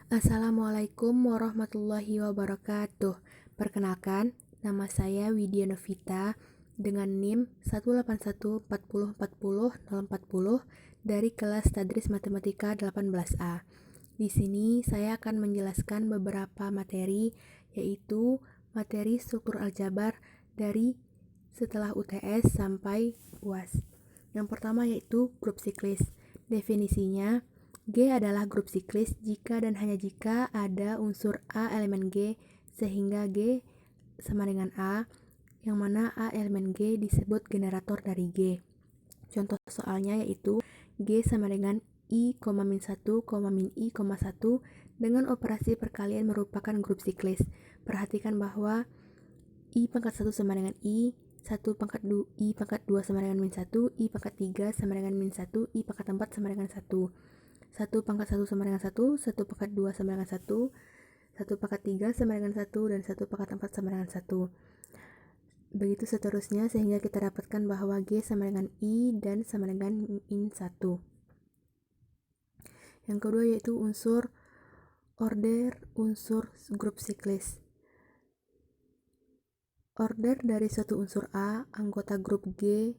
Assalamualaikum warahmatullahi wabarakatuh. Perkenalkan, nama saya Widya Novita dengan NIM 181404040 dari kelas Tadris Matematika 18A. Di sini saya akan menjelaskan beberapa materi, yaitu materi struktur aljabar dari setelah UTS sampai UAS. Yang pertama yaitu grup siklis. Definisinya, G adalah grup siklis jika dan hanya jika ada unsur A elemen G sehingga G sama dengan A, yang mana A elemen G disebut generator dari G. Contoh soalnya yaitu G sama dengan I, min 1, min I, 1 dengan operasi perkalian merupakan grup siklis. Perhatikan bahwa I pangkat 1 sama dengan I, 1 pangkat 2, I pangkat 2 sama dengan min 1, I pangkat 3 sama dengan min 1, I pangkat 4 sama dengan 1. 1 pangkat 1 sama dengan 1, 1 pangkat 2 sama dengan 1, 1 pangkat 3 sama dengan 1, dan 1 pangkat 4 sama dengan 1. Begitu seterusnya sehingga kita dapatkan bahwa G sama dengan I dan sama dengan min 1. Yang kedua yaitu unsur grup siklis. Order dari suatu unsur A, anggota grup G,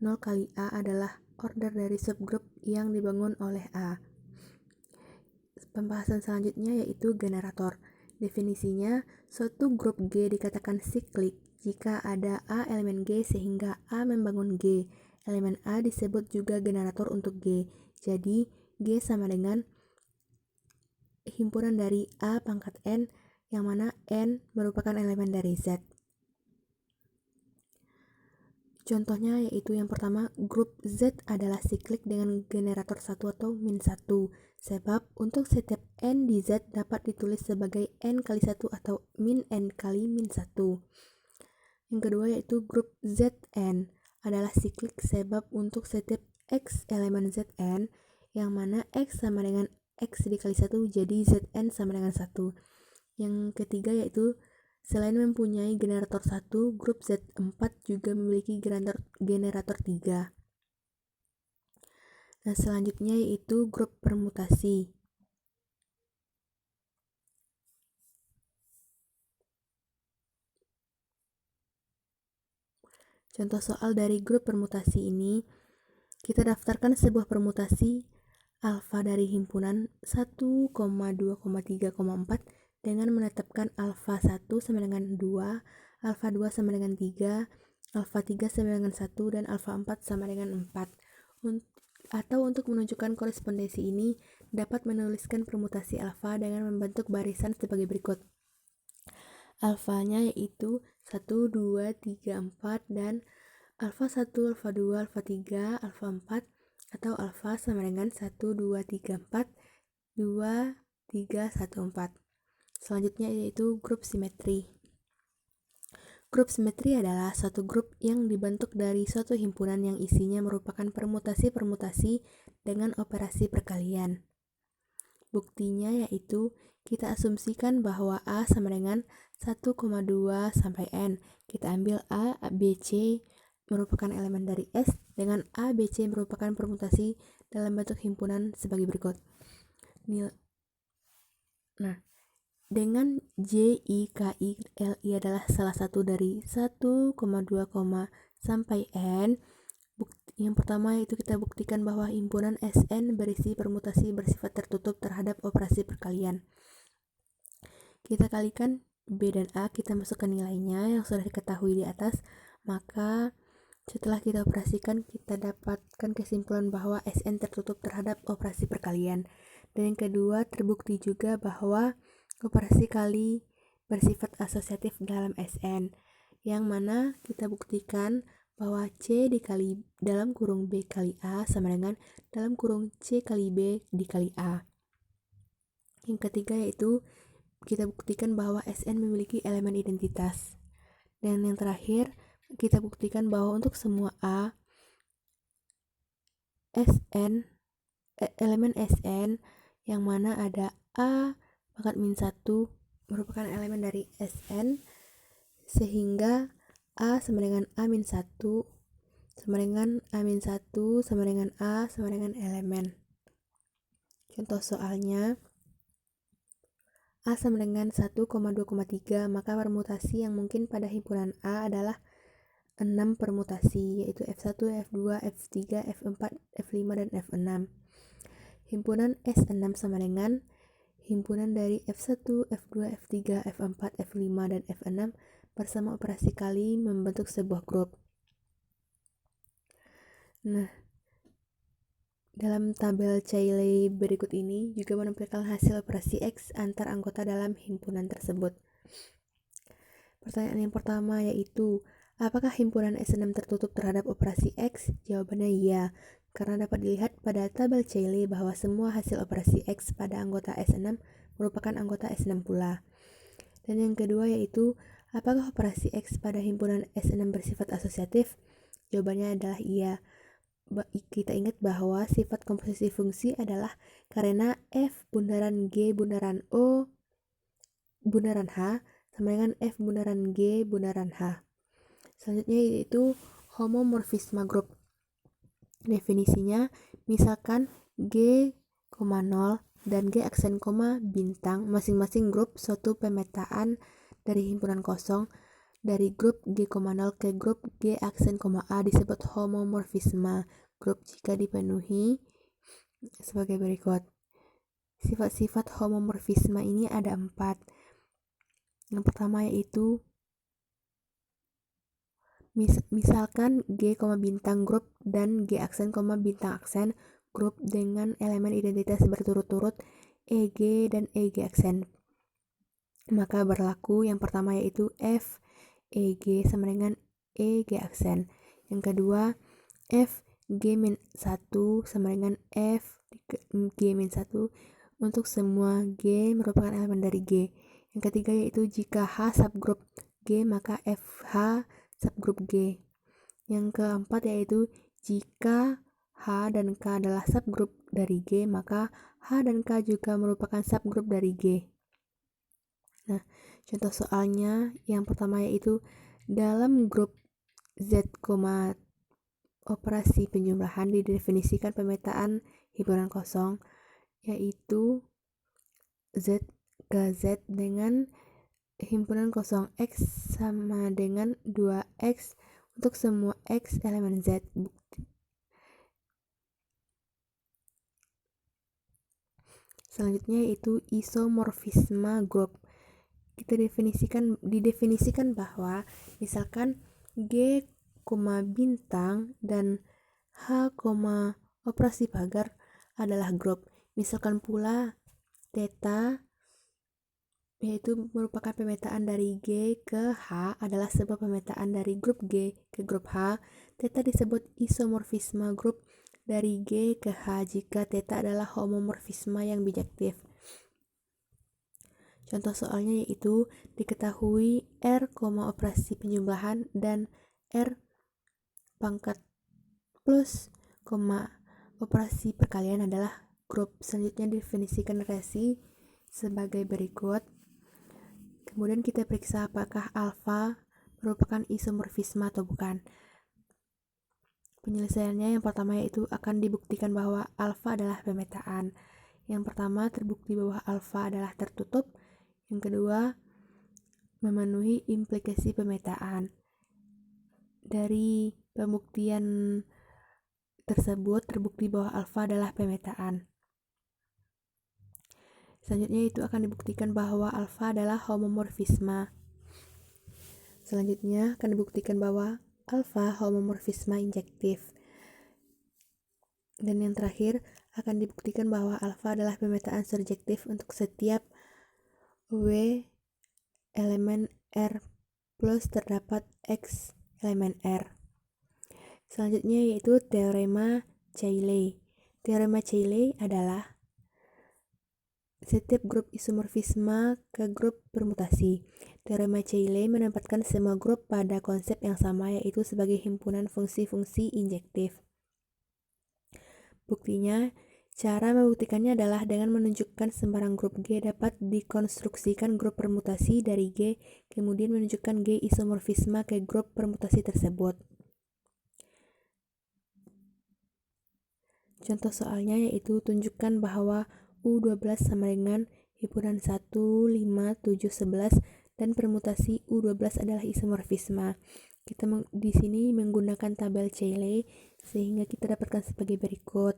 0 kali A adalah order dari subgrup yang dibangun oleh A. Pembahasan selanjutnya yaitu generator. Definisinya, suatu grup G dikatakan siklik jika ada A elemen G sehingga A membangun G. Elemen A disebut juga generator untuk G. Jadi, G sama dengan himpunan dari A pangkat N, yang mana N merupakan elemen dari Z. Contohnya yaitu yang pertama, grup Z adalah siklik dengan generator 1 atau min 1, sebab untuk setiap N di Z dapat ditulis sebagai N kali 1 atau min N kali min 1. Yang kedua yaitu grup Zn adalah siklik sebab untuk setiap X elemen Zn, yang mana X sama dengan X dikali 1, jadi Zn sama dengan 1. Yang ketiga yaitu selain mempunyai generator 1, grup Z4 juga memiliki generator 3. Nah, selanjutnya yaitu grup permutasi. Contoh soal dari grup permutasi ini, kita daftarkan sebuah permutasi alfa dari himpunan 1, 2, 3, 4 dengan menetapkan alfa 1 sama dengan 2, alfa 2 sama dengan 3, alfa 3 sama dengan 1, dan alfa 4 sama dengan 4. Atau untuk menunjukkan korespondensi ini, dapat menuliskan permutasi alfa dengan membentuk barisan sebagai berikut. Alfanya yaitu 1, 2, 3, 4, dan alfa 1, alfa 2, alfa 3, alfa 4, atau alfa sama dengan 1, 2, 3, 4, 2, 3, 1, 4. Selanjutnya yaitu grup simetri. Grup simetri adalah suatu grup yang dibentuk dari suatu himpunan yang isinya merupakan permutasi-permutasi dengan operasi perkalian. Buktinya yaitu kita asumsikan bahwa A sama dengan 1,2 sampai N. Kita ambil A, B, C merupakan elemen dari S dengan A, B, C merupakan permutasi dalam bentuk himpunan sebagai berikut. Nah, dengan J, I, K, I, L, I adalah salah satu dari 1,2, sampai N. Yang pertama yaitu kita buktikan bahwa himpunan Sn berisi permutasi bersifat tertutup terhadap operasi perkalian. Kita kalikan B dan A, kita masukkan nilainya yang sudah diketahui di atas, maka setelah kita operasikan, kita dapatkan kesimpulan bahwa Sn tertutup terhadap operasi perkalian. Dan yang kedua, terbukti juga bahwa operasi kali bersifat asosiatif dalam Sn, yang mana kita buktikan bahwa C dikali dalam kurung B kali A sama dengan dalam kurung C kali B dikali A. Yang ketiga yaitu kita buktikan bahwa Sn memiliki elemen identitas. Dan yang terakhir, kita buktikan bahwa untuk semua A, elemen Sn yang mana ada A pangkat min 1 merupakan elemen dari Sn, sehingga A sama dengan A min 1 sama dengan A min 1 sama dengan A sama dengan elemen. Contoh soalnya, A sama dengan 1,2,3, maka permutasi yang mungkin pada himpunan A adalah 6 permutasi, yaitu F1, F2, F3, F4, F5, dan F6. Himpunan S6 sama dengan himpunan dari F1, F2, F3, F4, F5, dan F6 bersama operasi kali membentuk sebuah grup. Nah, dalam tabel Cayley berikut ini juga menampilkan hasil operasi X antar anggota dalam himpunan tersebut. Pertanyaan yang pertama yaitu, apakah himpunan S6 tertutup terhadap operasi X? Jawabannya iya, karena dapat dilihat pada tabel Cayley bahwa semua hasil operasi X pada anggota S6 merupakan anggota S6 pula. Dan yang kedua yaitu, apakah operasi X pada himpunan S6 bersifat asosiatif? Jawabannya adalah iya. Kita ingat bahwa sifat komposisi fungsi adalah karena F bundaran G bundaran O bundaran H sama dengan F bundaran G bundaran H. Selanjutnya yaitu homomorfisme grup. Definisinya, misalkan G, 0 dan G aksen, bintang masing-masing grup suatu pemetaan dari himpunan kosong dari grup G,0 ke grup G aksen, A disebut homomorfisme grup jika dipenuhi sebagai berikut. Sifat-sifat homomorfisme ini ada 4. Yang pertama yaitu misalkan G, bintang grup dan G aksen, bintang aksen grup dengan elemen identitas berturut-turut EG dan EG aksen. Maka berlaku yang pertama yaitu F EG sama dengan EG aksen. Yang kedua, F G-1 sama dengan F G-1 untuk semua G merupakan elemen dari G. Yang ketiga yaitu jika H subgrup G maka FH subgrup G. Yang keempat yaitu jika H dan K adalah subgrup dari G maka H dan K juga merupakan subgrup dari G. Nah, contoh soalnya yang pertama yaitu dalam grup Z, operasi penjumlahan didefinisikan pemetaan himpunan kosong yaitu Z ke Z dengan himpunan kosong X sama dengan 2X untuk semua X elemen Z. Selanjutnya yaitu isomorfisme grup. Kita didefinisikan bahwa misalkan G, bintang dan H, operasi pagar adalah grup. Misalkan pula theta yaitu merupakan pemetaan dari G ke H adalah sebuah pemetaan dari grup G ke grup H. Theta disebut isomorfisme grup dari G ke H jika theta adalah homomorfisme yang bijektif. Contoh soalnya yaitu diketahui R, operasi penjumlahan dan R pangkat plus, operasi perkalian adalah grup. Selanjutnya definisikan relasi sebagai berikut. Kemudian kita periksa apakah alfa merupakan isomorfisme atau bukan. Penyelesaiannya yang pertama yaitu akan dibuktikan bahwa alfa adalah pemetaan. Yang pertama terbukti bahwa alfa adalah tertutup. Yang kedua memenuhi implikasi pemetaan. Dari pembuktian tersebut terbukti bahwa alfa adalah pemetaan. Selanjutnya itu akan dibuktikan bahwa alfa adalah homomorfisme. Selanjutnya akan dibuktikan bahwa alfa homomorfisme injektif. Dan yang terakhir akan dibuktikan bahwa alfa adalah pemetaan surjektif untuk setiap W elemen R plus terdapat X elemen R. Selanjutnya yaitu teorema Cayley. Teorema Cayley adalah setiap grup isomorfisme ke grup permutasi. Teorema Cayley menempatkan semua grup pada konsep yang sama yaitu sebagai himpunan fungsi-fungsi injektif. Buktinya, cara membuktikannya adalah dengan menunjukkan sembarang grup G dapat dikonstruksikan grup permutasi dari G, kemudian menunjukkan G isomorfisme ke grup permutasi tersebut. Contoh soalnya yaitu tunjukkan bahwa U12 sama dengan himpunan 1, 5, 7, 11, dan permutasi U12 adalah isomorfisme. Kita di sini menggunakan tabel Cayley sehingga kita dapatkan sebagai berikut.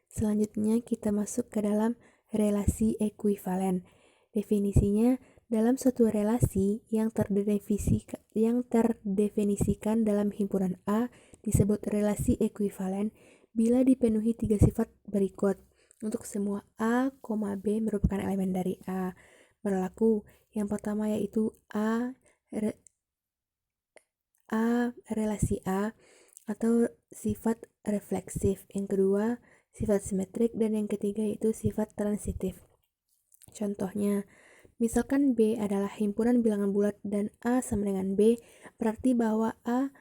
Selanjutnya kita masuk ke dalam relasi ekuivalen. Definisinya, dalam suatu relasi yang terdefinisikan dalam himpunan A disebut relasi ekuivalen bila dipenuhi 3 sifat berikut. Untuk semua A, B merupakan elemen dari A berlaku. Yang pertama yaitu A relasi A atau sifat refleksif. Yang kedua sifat simetrik, dan yang ketiga yaitu sifat transitif. Contohnya, misalkan B adalah himpunan bilangan bulat dan A sama dengan B, berarti bahwa A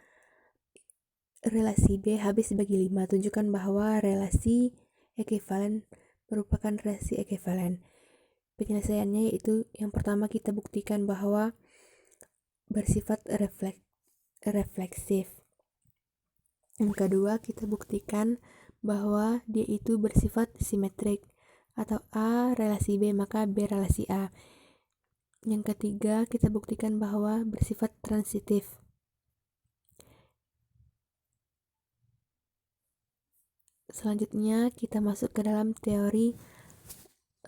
relasi B habis dibagi 5. Tunjukkan bahwa relasi ekuivalen merupakan relasi ekuivalen. Penyelesaiannya yaitu yang pertama kita buktikan bahwa bersifat refleksif. Yang kedua kita buktikan bahwa dia itu bersifat simetrik, atau A relasi B maka B relasi A. Yang ketiga kita buktikan bahwa bersifat transitif. Selanjutnya kita masuk ke dalam teori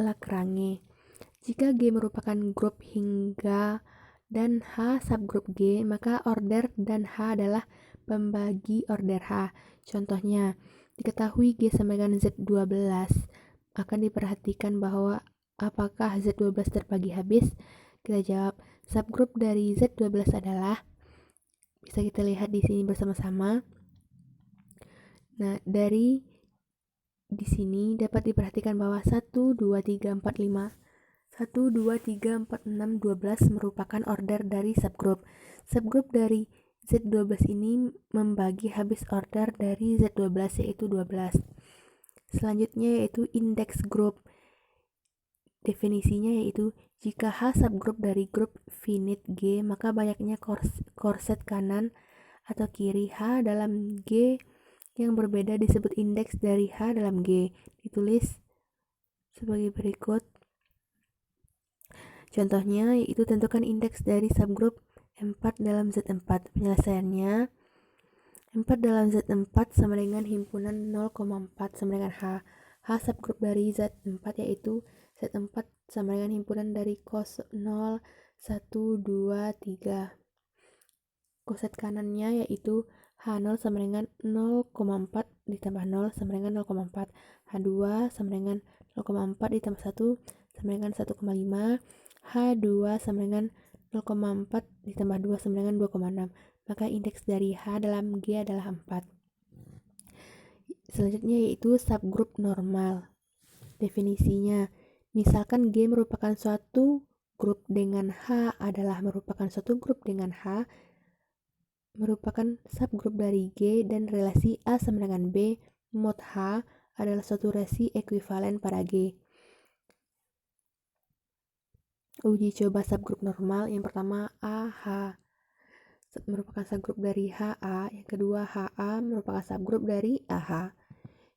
Lagrange. Jika G merupakan grup hingga dan H subgrup G, maka order dan H adalah pembagi order H. Contohnya, diketahui G sama dengan Z12, akan diperhatikan bahwa apakah Z12 terbagi habis? Kita jawab, subgrup dari Z12 adalah, bisa kita lihat di sini bersama-sama. Nah, di sini dapat diperhatikan bahwa 1, 2, 3, 4, 5, 1, 2, 3, 4, 6, 12 merupakan order dari subgrup. Subgrup dari Z12 ini membagi habis order dari Z12 yaitu 12. Selanjutnya yaitu indeks grup. Definisinya yaitu jika H subgrup dari grup finite G, maka banyaknya korset kanan atau kiri H dalam G yang berbeda disebut indeks dari H dalam G. Ditulis sebagai berikut. Contohnya yaitu tentukan indeks dari subgrup 4 dalam Z4. Penyelesaiannya, 4 dalam Z4 sama dengan himpunan 0,4 sama dengan H. H subgrup dari Z4 yaitu Z4 sama dengan himpunan dari cos 0, 1, 2, 3. Koset kanannya yaitu H0 sama dengan 0,4 ditambah 0 sama dengan 0,4. H2 sama dengan 0,4 ditambah 1 sama dengan 1,5. H2 sama dengan 0,4 ditambah 2 sama dengan 2,6. Maka indeks dari H dalam G adalah 4. Selanjutnya yaitu subgrup normal. Definisinya, misalkan G merupakan suatu grup dengan H adalah merupakan suatu grup dengan H, merupakan subgrup dari G dan relasi A sama dengan B, mod H adalah suatu relasi ekuivalen pada G. Uji coba subgrup normal. Yang pertama AH merupakan subgrup dari HA, yang kedua HA merupakan subgrup dari AH.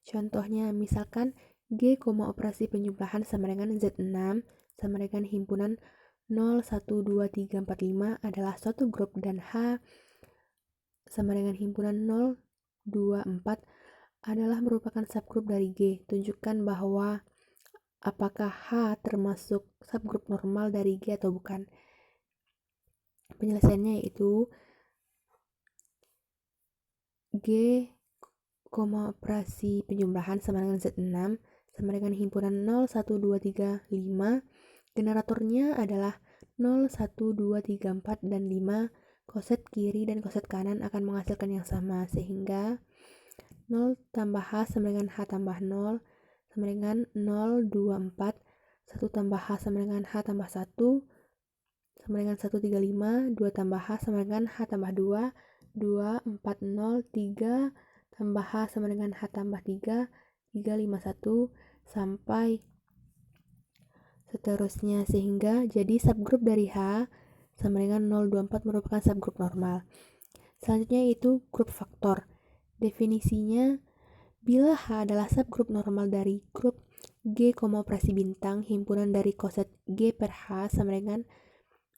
Contohnya misalkan G, operasi penjumlahan sama dengan Z6 sama dengan himpunan 0, 1, 2, 3, 4, 5 adalah suatu grup, dan H sama dengan himpunan 0, 2, 4 adalah merupakan subgrup dari G. Tunjukkan bahwa apakah H termasuk subgrup normal dari G atau bukan. Penyelesaiannya yaitu G, operasi penjumlahan sama dengan Z6 sama dengan himpunan 0, 1, 2, 3, 5. Generatornya adalah 0, 1, 2, 3, 4, dan 5. Koset kiri dan koset kanan akan menghasilkan yang sama, sehingga 0 tambah H sama dengan H tambah 0 sama dengan 0, 2, 4. 1 tambah H sama dengan H tambah 1 sama dengan 1, 3, 5. 2 tambah H sama dengan H tambah 2. 2, 4, 0, 3 tambah H sama dengan H tambah 3. 3, 5, 1 sampai seterusnya, sehingga jadi subgrup dari H sama dengan 0, 2, 4 merupakan subgrup normal. Selanjutnya yaitu grup faktor. Definisinya, bila H adalah subgrup normal dari grup G, operasi bintang, himpunan dari koset G per H sama dengan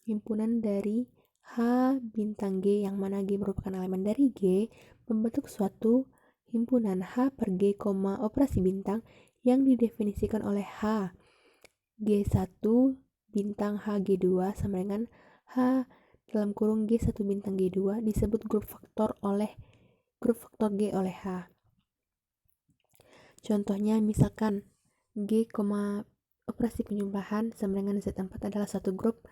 himpunan dari H bintang G, yang mana G merupakan elemen dari G, membentuk suatu himpunan H per G, operasi bintang yang didefinisikan oleh H G1 bintang H G2 sama dengan H dalam kurung G1 bintang G2 disebut grup faktor G oleh H. Contohnya misalkan G, operasi penjumlahan sama dengan Z4 adalah satu grup,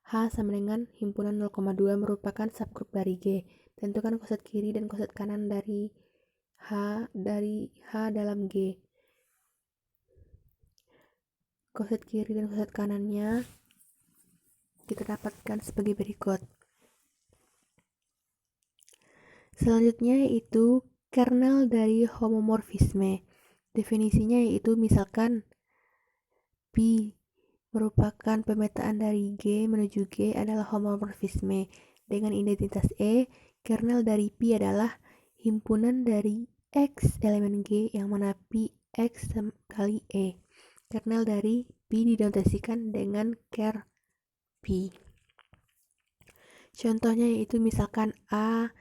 H sama dengan himpunan 0,2 merupakan subgrup dari G. Tentukan koset kiri dan koset kanan dari H dalam G. Koset kiri dan koset kanannya kita dapatkan sebagai berikut. Selanjutnya yaitu kernel dari homomorfisme. Definisinya yaitu misalkan Pi merupakan pemetaan dari G menuju G adalah homomorfisme. Dengan identitas E, kernel dari Pi adalah himpunan dari X elemen G yang mana Pi X kali E. Kernel dari Pi dinotasikan dengan ker Pi. Contohnya yaitu misalkan A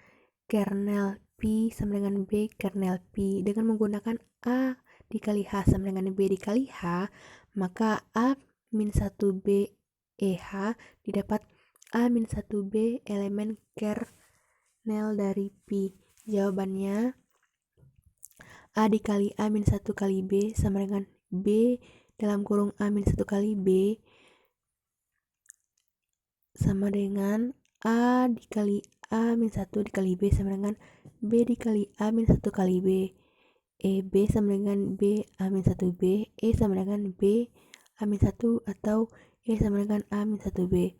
kernel Pi sama dengan B kernel Pi. Dengan menggunakan A dikali H sama dengan B dikali H, maka A min 1B EH didapat A min 1B elemen kernel dari Pi. Jawabannya A dikali A min 1 kali B sama dengan B dalam kurung A min 1 kali B sama dengan A dikali A min 1 dikali B sama dengan B dikali A min 1 kali B. B sama dengan B A min 1B, E sama dengan B A min 1 atau E sama dengan A min 1B.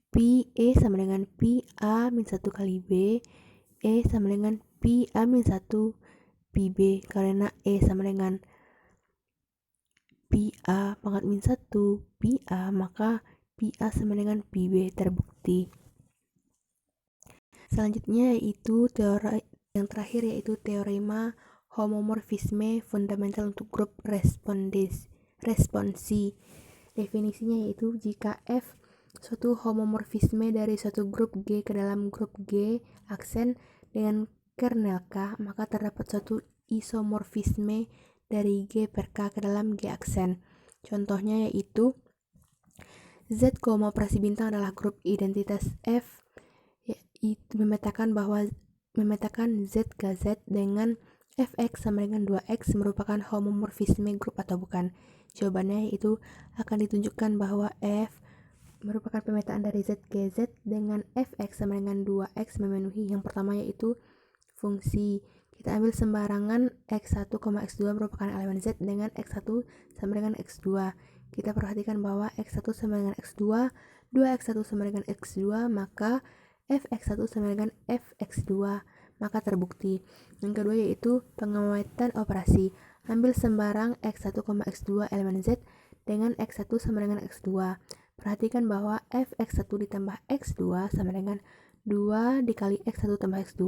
Pi E sama dengan Pi A min 1 kali B, E sama dengan Pi A min 1 Pi B, karena E sama dengan Pi A pangkat min 1 Pi A, maka Pi A sama dengan Pi B terbukti. Selanjutnya yaitu teori yang terakhir yaitu teorema homomorfisme fundamental untuk grup responsi. Definisinya yaitu jika F suatu homomorfisme dari suatu grup G ke dalam grup G aksen dengan kernel K, maka terdapat suatu isomorfisme dari G per K ke dalam G aksen. Contohnya yaitu Z, operasi bintang adalah grup identitas F, yaitu memetakan Z ke Z dengan Fx sama dengan 2x merupakan homomorfisme grup atau bukan. Jawabannya yaitu akan ditunjukkan bahwa F merupakan pemetaan dari Z ke Z dengan Fx sama dengan 2x memenuhi yang pertama yaitu fungsi. Kita ambil sembarangan x1, x2 merupakan elemen Z dengan x1 sama dengan x2. Kita perhatikan bahwa x1 sama dengan x2, 2x1 sama dengan x2, maka Fx1 sama dengan Fx2, maka terbukti. Yang kedua yaitu pengawetan operasi. Ambil sembarang x1, x2 elemen Z dengan x1 sama dengan x2. Perhatikan bahwa Fx1 ditambah x2 sama dengan 2 dikali x1 tambah x2.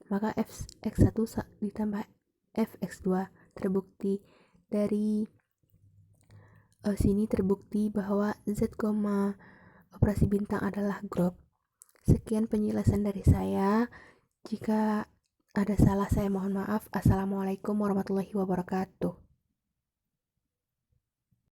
Maka Fx1 ditambah Fx2 terbukti. Dari sini terbukti bahwa Z, operasi bintang adalah grup. Sekian penjelasan dari saya. Jika ada salah saya mohon maaf. Assalamualaikum warahmatullahi wabarakatuh.